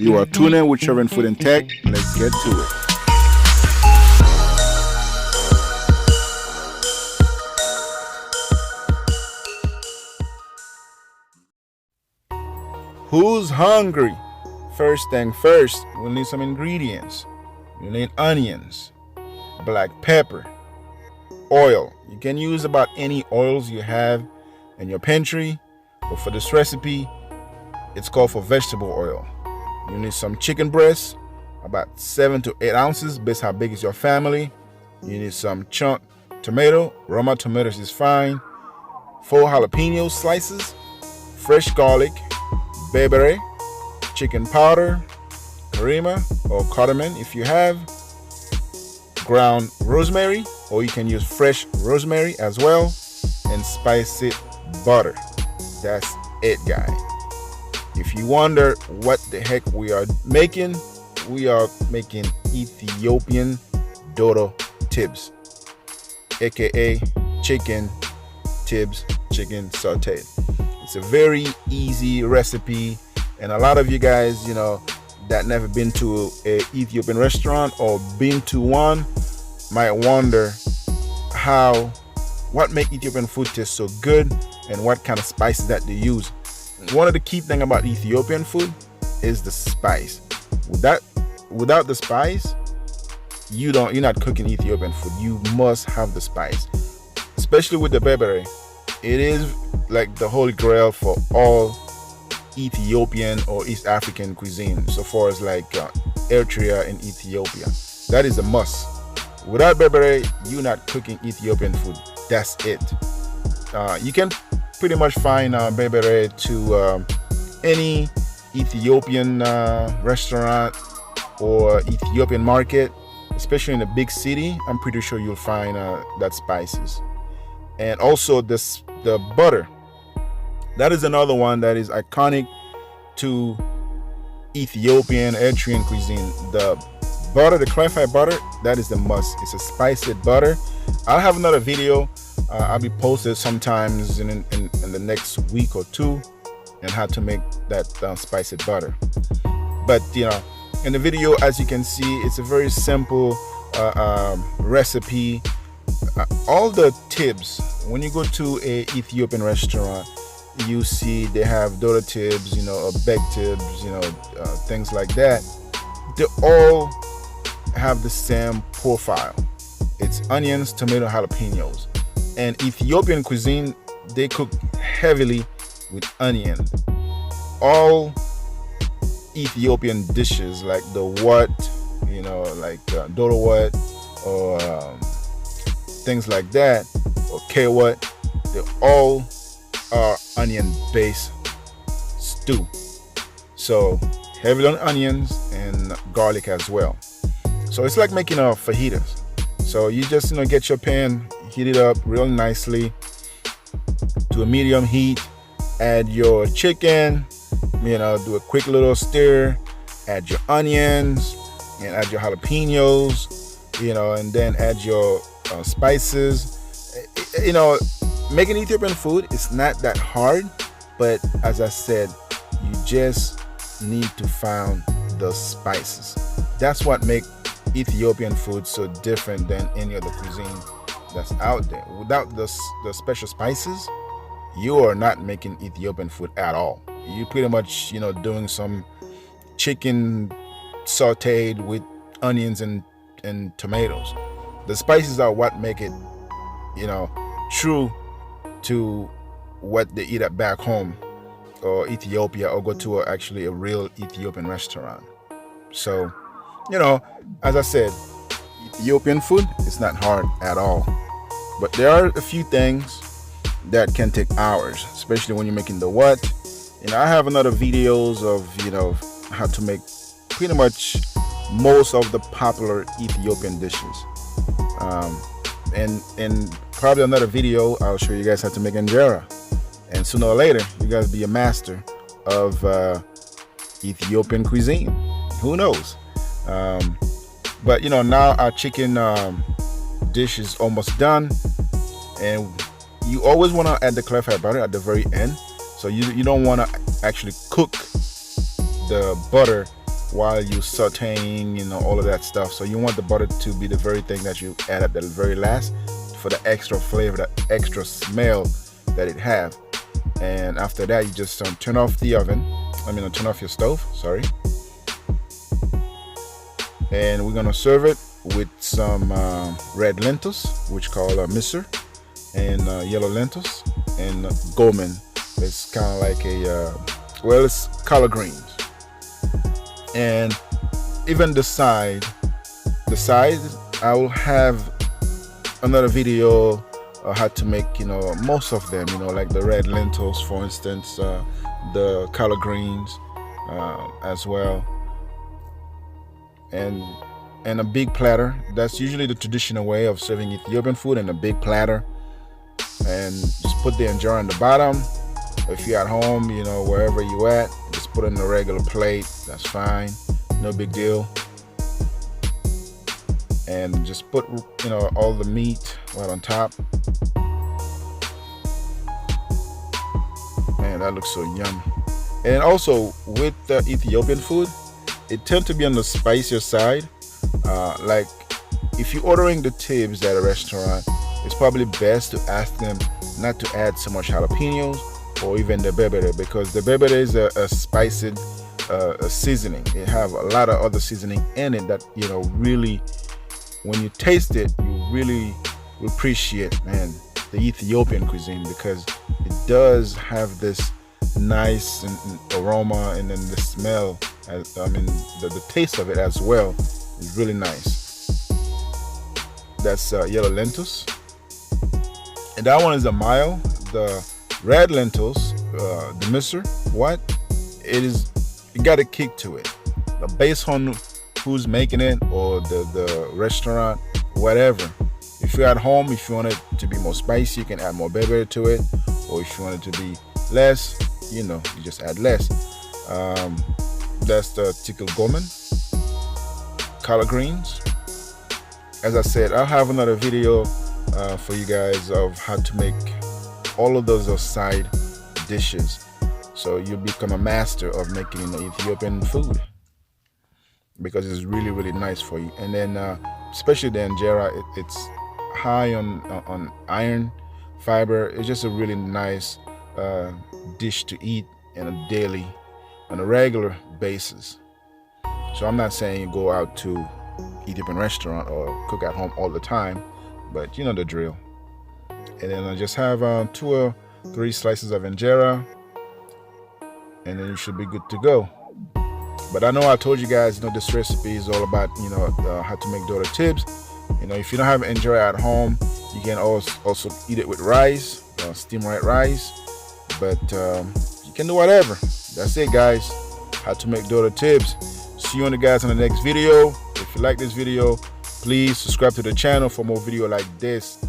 You are tuning in with Sherwin Food and Tech. Let's get to it. Who's hungry? First thing first, we'll need some ingredients. You need onions, black pepper, oil. You can use about any oils you have in your pantry, but for this recipe, it's called for vegetable oil. You need some chicken breast, about 7 to 8 ounces, based how big is your family. You need some chunk tomato, Roma tomatoes is fine, 4 jalapeno slices, fresh garlic, berbere, chicken powder, Roma or cardoman if you have, ground rosemary, or you can use fresh rosemary as well, and spiced butter. That's it, guys. If you wonder what the heck we are making Ethiopian dodo tibs, aka chicken tibs, chicken sauteed. It's a very easy recipe, and a lot of you guys, that never been to a Ethiopian restaurant or been to one might wonder what make Ethiopian food taste so good and what kind of spices that they use. One of the key thing about Ethiopian food is the spice. Without the spice, you're not cooking Ethiopian food. You must have the spice, especially with the berbere. It is like the holy grail for all Ethiopian or East African cuisine, so far as like Eritrea and Ethiopia. That is a must. Without berbere, you're not cooking Ethiopian food. That's it. You can pretty much find berbere to any Ethiopian restaurant or Ethiopian market, especially in a big city. I'm pretty sure you'll find that spices. And also the butter. That is another one that is iconic to Ethiopian, Eritrean cuisine. The butter, the clarified butter, that is the must. It's a spiced butter. I'll have another video. I'll be posted sometimes in the next week or two, and how to make that spiced butter. But in the video, as you can see, it's a very simple recipe. All the Tibs, when you go to a Ethiopian restaurant, you see they have dodo tibs, or beg tibs, things like that. They all have the same profile. It's onions, tomato, jalapenos. And Ethiopian cuisine, they cook heavily with onion. All Ethiopian dishes like the what, like dodo what, or things like that, or what, they all are onion-based stew. So heavily on onions and garlic as well. So it's like making a fajitas. So you just get your pan, heat it up real nicely to a medium heat, add your chicken, do a quick little stir, add your onions and add your jalapenos, and then add your spices. Making Ethiopian food is not that hard, but as I said, you just need to find the spices. That's what makes Ethiopian food so different than any other cuisine that's out there. Without the special spices, you are not making Ethiopian food at all. You pretty much doing some chicken sauteed with onions and tomatoes. The spices are what make it true to what they eat at back home or Ethiopia, or go to actually a real Ethiopian restaurant. So as I said, Ethiopian food is not hard at all, but there are a few things that can take hours, especially when you're making the what. I have another videos of how to make pretty much most of the popular Ethiopian dishes, and probably another video I'll show you guys how to make injera, and sooner or later you guys be a master of Ethiopian cuisine. Who knows? But now our chicken dish is almost done, and you always want to add the clarified butter at the very end. So you don't want to actually cook the butter while you sauteing, you know, all of that stuff. So you want the butter to be the very thing that you add at the very last for the extra flavor, the extra smell that it have. And after that, you just turn off the oven. Turn off your stove, sorry. And we're gonna serve it with some red lentils, which called minced, and yellow lentils, and gomen. It's kind of like it's collard greens. And even the side, I will have another video how to make, you know, most of them, you know, like the red lentils, for instance, the collard greens as well, and a big platter. That's usually the traditional way of serving Ethiopian food, in a big platter, and just put the injera on the bottom. If you're at home, you know, wherever you at, just put it in a regular plate. That's fine, no big deal. And just put, you know, all the meat right on top. Man, that looks so yummy. And also with the Ethiopian food, it tends to be on the spicier side. Like if you're ordering the Tibs at a restaurant, it's probably best to ask them not to add so much jalapenos or even the bebere, because the bebere is a spicy seasoning. It have a lot of other seasoning in it that, you know, really, when you taste it, you really appreciate, man, the Ethiopian cuisine, because it does have this nice aroma, and then the smell, the taste of it as well is really nice. That's yellow lentils, and that one is a mild. The red lentils, the minced, it got a kick to it. Based on who's making it, or the restaurant, whatever. If you're at home, if you want it to be more spicy, you can add more pepper to it, or if you want it to be less, you know, you just add less. That's the tickled gomen, collard greens. As I said, I'll have another video for you guys of how to make all of those side dishes, so you become a master of making, you know, Ethiopian food, because it's really, really nice for you. And then especially the injera, it's high on iron, fiber. It's just a really nice dish to eat on a regular basis. So I'm not saying you go out to Ethiopian restaurant or cook at home all the time, but you know the drill. And then I just have 2 or 3 slices of injera, and then you should be good to go. But I know I told you guys, you know, this recipe is all about, you know, how to make daughter Tibs. You know, if you don't have injera at home, you can also eat it with rice, steam white rice. But you can do whatever. That's it, guys. How to make daughter Tibs. See you on the guys in the next video. If you like this video, please subscribe to the channel for more video like this.